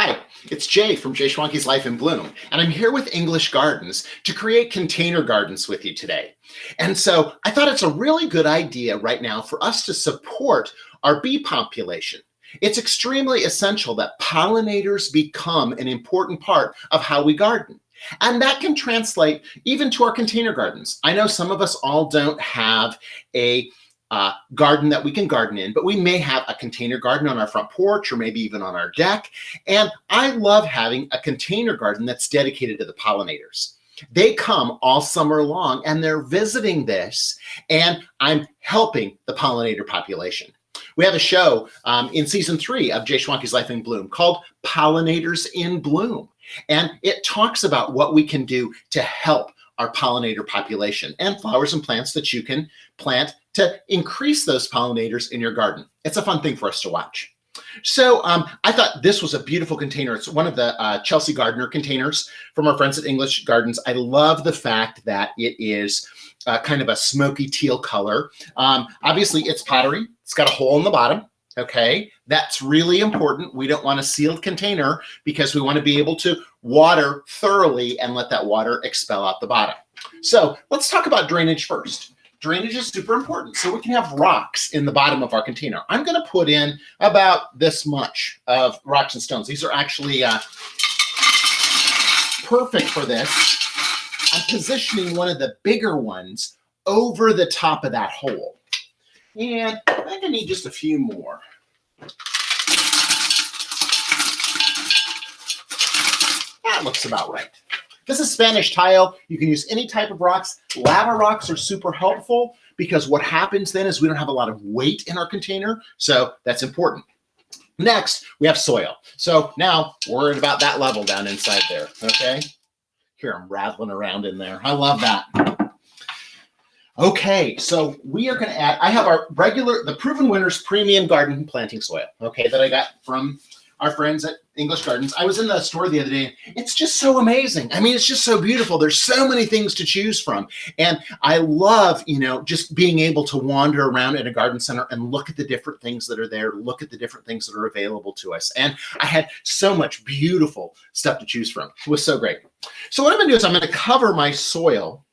Hi, it's Jay from Jay Schwanke's Life in Bloom, and I'm here with English Gardens to create container gardens with you today. And so I thought it's a really good idea right now for us to support our bee population. It's extremely essential that pollinators become an important part of how we garden. And that can translate even to our container gardens. I know some of us all don't have a garden that we can garden in, but we may have a container garden on our front porch or maybe even on our deck. And I love having a container garden that's dedicated to the pollinators. They come all summer long and they're visiting this, and I'm helping the pollinator population. We have a show in season 3 of Jay Schwanke's Life in Bloom called Pollinators in Bloom. And it talks about what we can do to help our pollinator population and flowers and plants that you can plant to increase those pollinators in your garden. It's a fun thing for us to watch. So I thought this was a beautiful container. It's one of the Chelsea Gardner containers from our friends at English Gardens. I love the fact that it is kind of a smoky teal color. Obviously, it's pottery. It's got a hole in the bottom. Okay, that's really important. We don't want a sealed container because we want to be able to water thoroughly and let that water expel out the bottom. So let's talk about drainage first. Drainage is super important. So we can have rocks in the bottom of our container. I'm going to put in about this much of rocks and stones. These are actually perfect for this. I'm positioning one of the bigger ones over the top of that hole. And I think I need just a few more. That looks about right. This is Spanish tile. You can use any type of rocks. Lava rocks are super helpful because what happens then is we don't have a lot of weight in our container, so that's important. Next, we have soil. So now we're at about that level down inside there, okay? Here, I'm rattling around in there. I love that. Okay, so we are going to add, I have our regular, the Proven Winners Premium Garden Planting Soil, okay, that I got from our friends at English Gardens. I was in the store the other day. It's just so amazing. I mean, it's just so beautiful. There's so many things to choose from. And I love, just being able to wander around in a garden center and look at the different things that are there, look at the different things that are available to us. And I had so much beautiful stuff to choose from. It was so great. So what I'm going to do is I'm going to cover my soil,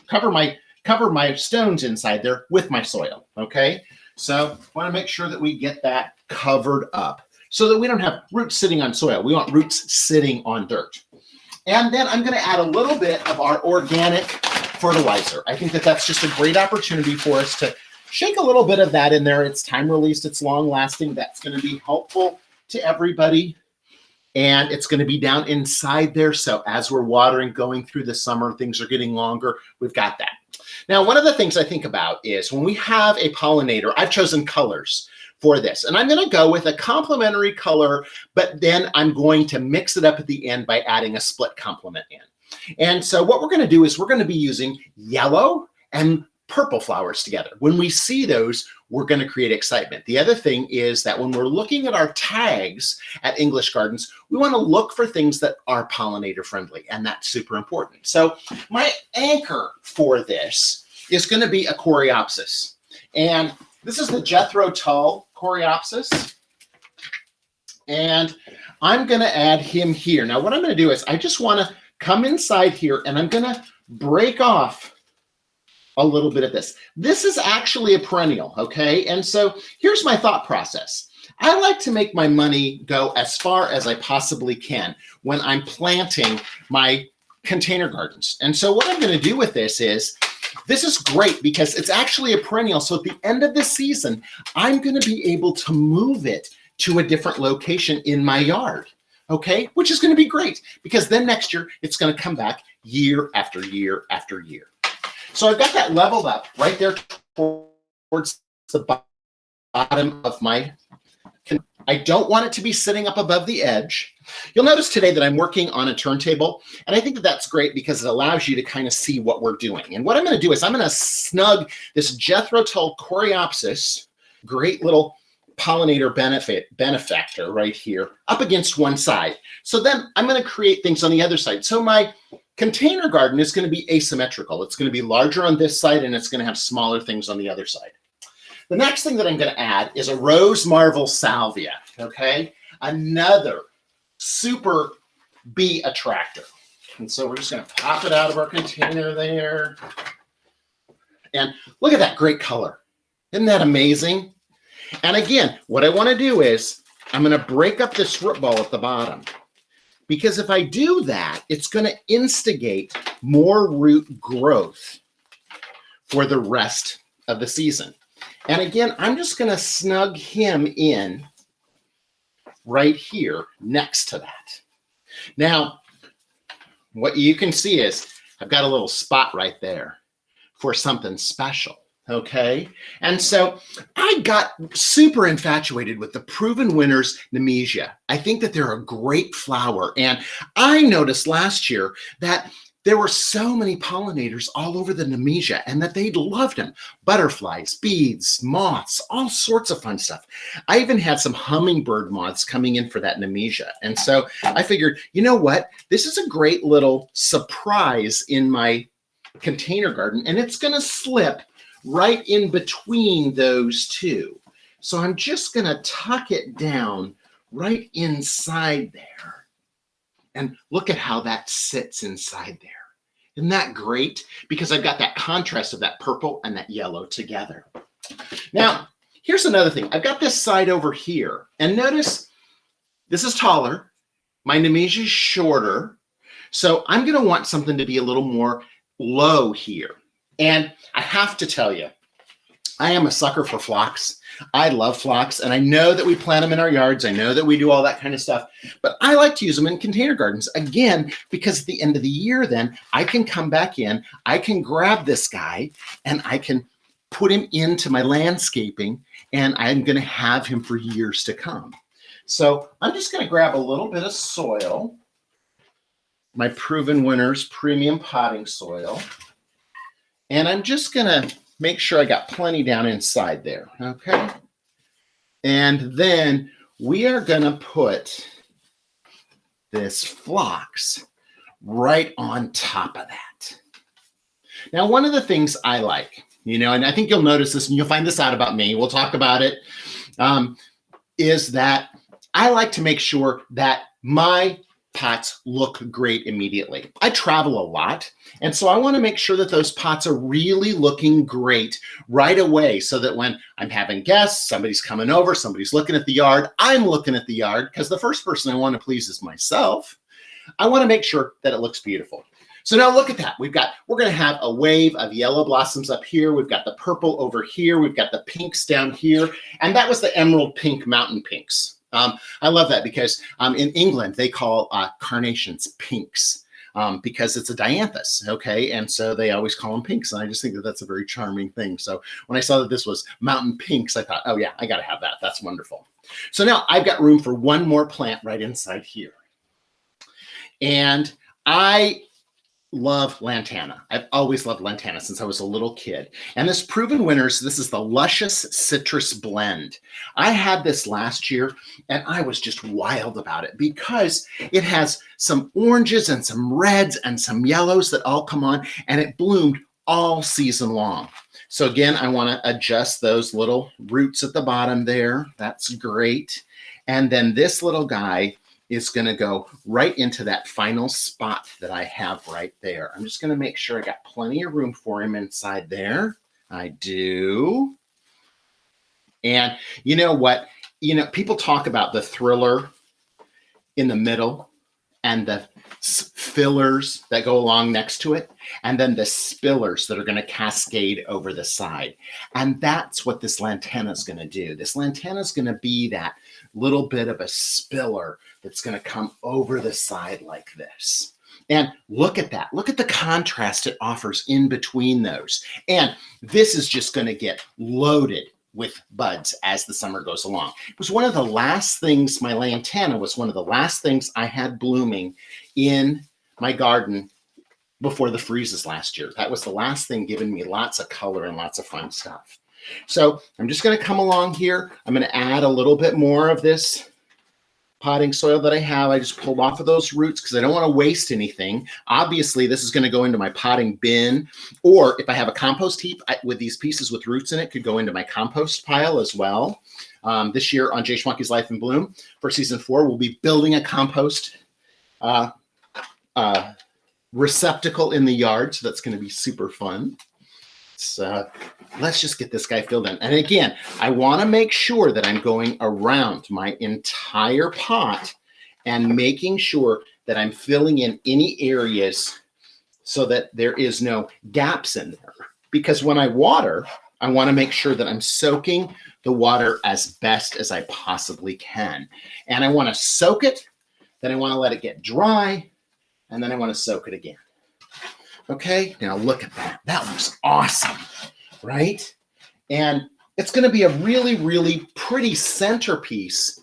cover my stones inside there with my soil, okay? So I want to make sure that we get that covered up so that we don't have roots sitting on soil. We want roots sitting on dirt. And then I'm going to add a little bit of our organic fertilizer. I think that that's just a great opportunity for us to shake a little bit of that in there. It's time released, it's long lasting. That's going to be helpful to everybody. And it's going to be down inside there. So as we're watering, going through the summer, things are getting longer. We've got that. Now, one of the things I think about is when we have a pollinator, I've chosen colors for this. And I'm going to go with a complementary color, but then I'm going to mix it up at the end by adding a split complement in. And so what we're going to do is we're going to be using yellow and purple flowers together. When we see those, we're going to create excitement. The other thing is that when we're looking at our tags at English Gardens, we want to look for things that are pollinator friendly, and that's super important. So my anchor for this is going to be a coreopsis. And this is the Jethro Tull coreopsis. And I'm going to add him here. Now what I'm going to do is I just want to come inside here and I'm going to break off a little bit of this. This is actually a perennial, okay? And so here's my thought process. I like to make my money go as far as I possibly can when I'm planting my container gardens. And so what I'm going to do with this is great because it's actually a perennial. So at the end of the season, I'm going to be able to move it to a different location in my yard, okay? Which is going to be great because then next year it's going to come back year after year after year. So I've got that leveled up right there towards the bottom of my, I don't want it to be sitting up above the edge. You'll notice today that I'm working on a turntable, and I think that that's great because it allows you to kind of see what we're doing. And what I'm going to do is I'm going to snug this Jethro Tull coreopsis, great little pollinator benefactor right here, up against one side. So then I'm going to create things on the other side. So my container garden is going to be asymmetrical. It's going to be larger on this side, and it's going to have smaller things on the other side. The next thing that I'm going to add is a Rose Marvel Salvia, okay? Another super be attractive. And so we're just going to pop it out of our container there. And look at that great color. Isn't that amazing? And again, what I want to do is I'm going to break up this root ball at the bottom, because if I do that, it's going to instigate more root growth for the rest of the season. And again, I'm just going to snug him in right here next to that. Now, what you can see is I've got a little spot right there for something special, okay? And so I got super infatuated with the Proven Winners Nemesia. I think that they're a great flower. And I noticed last year that there were so many pollinators all over the Nemesia and that they loved them. Butterflies, bees, moths, all sorts of fun stuff. I even had some hummingbird moths coming in for that Nemesia. And so I figured, you know what? This is a great little surprise in my container garden, and it's going to slip right in between those two. So I'm just going to tuck it down right inside there. And look at how that sits inside there. Isn't that great? Because I've got that contrast of that purple and that yellow together. Now, here's another thing. I've got this side over here. And notice this is taller. My Nemesia is shorter. So I'm going to want something to be a little more low here. And I have to tell you, I am a sucker for phlox. I love phlox, and I know that we plant them in our yards. I know that we do all that kind of stuff, but I like to use them in container gardens, again, because at the end of the year, then I can come back in, I can grab this guy, and I can put him into my landscaping, and I'm going to have him for years to come. So I'm just going to grab a little bit of soil, my Proven Winners premium potting soil, and I'm just going to make sure I got plenty down inside there, okay? And then we are going to put this phlox right on top of that. Now, one of the things I like, and I think you'll notice this and you'll find this out about me, we'll talk about it, is that I like to make sure that my pots look great immediately. I travel a lot, and so I want to make sure that those pots are really looking great right away, so that when I'm having guests, somebody's coming over, somebody's looking at the yard, I'm looking at the yard, because the first person I want to please is myself. I want to make sure that it looks beautiful. So now look at that. We're going to have a wave of yellow blossoms up here. We've got the purple over here. We've got the pinks down here. And that was the emerald pink mountain pinks. I love that because in England, they call carnations pinks because it's a dianthus, okay? And so they always call them pinks. And I just think that that's a very charming thing. So when I saw that this was mountain pinks, I thought, oh yeah, I got to have that. That's wonderful. So now I've got room for one more plant right inside here. And I love lantana. I've always loved lantana since I was a little kid. And this Proven Winners, this is the Luscious Citrus Blend. I had this last year and I was just wild about it because it has some oranges and some reds and some yellows that all come on, and it bloomed all season long. So again, I want to adjust those little roots at the bottom there. That's great. And then this little guy is going to go right into that final spot that I have right there. I'm just going to make sure I got plenty of room for him inside there. I do. And you know what? People talk about the thriller in the middle and the fillers that go along next to it, and then the spillers that are going to cascade over the side. And that's what this lantana is going to do. This lantana is going to be that little bit of a spiller that's going to come over the side like this. And look at that. Look at the contrast it offers in between those. And this is just going to get loaded with buds as the summer goes along. It was one of the last things, my lantana was one of the last things I had blooming in my garden before the freezes last year. That was the last thing giving me lots of color and lots of fun stuff. So I'm just going to come along here. I'm going to add a little bit more of this potting soil that I have. I just pulled off of those roots because I don't want to waste anything. Obviously, this is going to go into my potting bin, or if I have a compost heap with these pieces with roots in it, could go into my compost pile as well. this year on Jay Schwanke's Life in Bloom for season 4. We'll be building a compost receptacle in the yard, so that's going to be super fun. So let's just get this guy filled in. And again, I want to make sure that I'm going around my entire pot and making sure that I'm filling in any areas so that there is no gaps in there. Because when I water, I want to make sure that I'm soaking the water as best as I possibly can. And I want to soak it, then I want to let it get dry, and then I want to soak it again. Okay, now look at that. That looks awesome, right? And it's going to be a really, really pretty centerpiece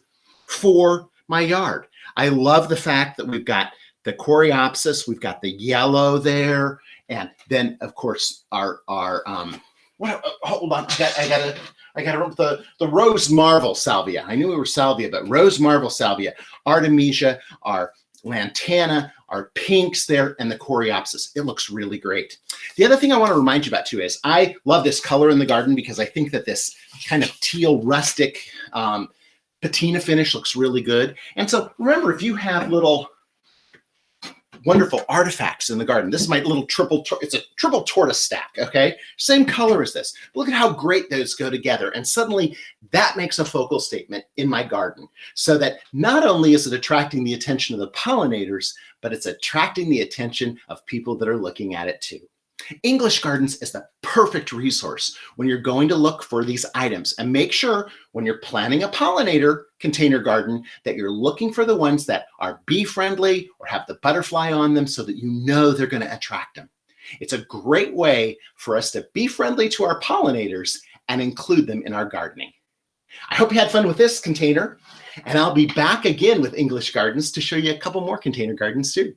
for my yard. I love the fact that we've got the coreopsis, we've got the yellow there, and then of course our hold on, I got the rose marvel salvia. I knew we were salvia, but rose marvel salvia, artemisia, our lantana, our pinks there, and the coreopsis. It looks really great. The other thing I want to remind you about too is I love this color in the garden because I think that this kind of teal rustic patina finish looks really good. And so remember, if you have little wonderful artifacts in the garden, this is my little it's a triple tortoise stack, okay? Same color as this. Look at how great those go together. And suddenly that makes a focal statement in my garden so that not only is it attracting the attention of the pollinators, but it's attracting the attention of people that are looking at it too. English Gardens is the perfect resource when you're going to look for these items, and make sure when you're planning a pollinator container garden that you're looking for the ones that are bee friendly or have the butterfly on them so that you know they're going to attract them. It's a great way for us to be friendly to our pollinators and include them in our gardening. I hope you had fun with this container, and I'll be back again with English Gardens to show you a couple more container gardens too.